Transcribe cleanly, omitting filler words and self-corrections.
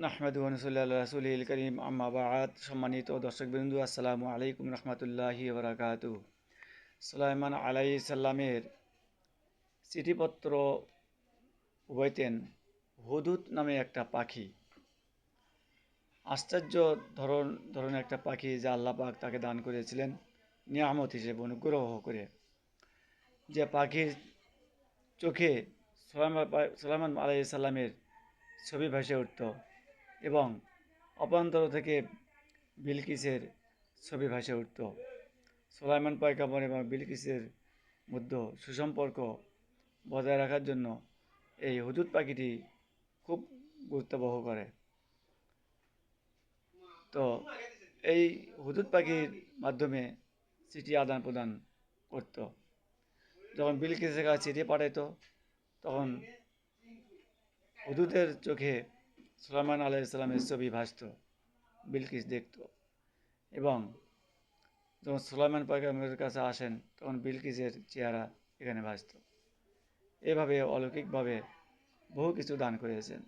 নাহমাদুহু ওয়া নুসাল্লি আলা রাসূলিল কারীম আম্মা বা'দ। সম্মানিত দর্শকবৃন্দ, আসসালামু আলাইকুম রাহমাতুল্লাহি ওয়া বারাকাতুহু। সুলাইমান আলাইহিস সালামের চিঠিপত্র বইতেন হুদহুদ নামে একটা পাখি। আশ্চর্য ধরনের একটা পাখি যা আল্লাহ পাক তাকে দান করেছিলেন নিয়ামত হিসেবে, অনুগ্রহ করে। যে পাখির চোখে সুলাইমান আলাইহিস সালামের ছবি ভেসে উঠত এবং অভ্যন্তর থেকে বিলকিসের ছবি ভেসে উঠত। সুলাইমান পয়গম্বর এবং বিলকিসের মধ্যে সুসম্পর্ক বজায় রাখার জন্য এই হুদহুদ পাখিটি খুব গুরুত্ব বহ করে। তো এই হুদহুদ পাখির মাধ্যমে চিঠি আদান প্রদান করত। যখন বিলকিসের কাছে চিঠি পাঠাইতো, তখন হুদহুদের চোখে সুলাইমান আলাইহিস সালামের ছবি ভাসত, বিলকিস দেখত। এবং যখন সুলাইমান পয়গম্বরের কাছে আসেন, তখন বিলকিসের চেহারা এখানে ভাসত। এভাবে অলৌকিকভাবে বহু কিছু দান করেছেন।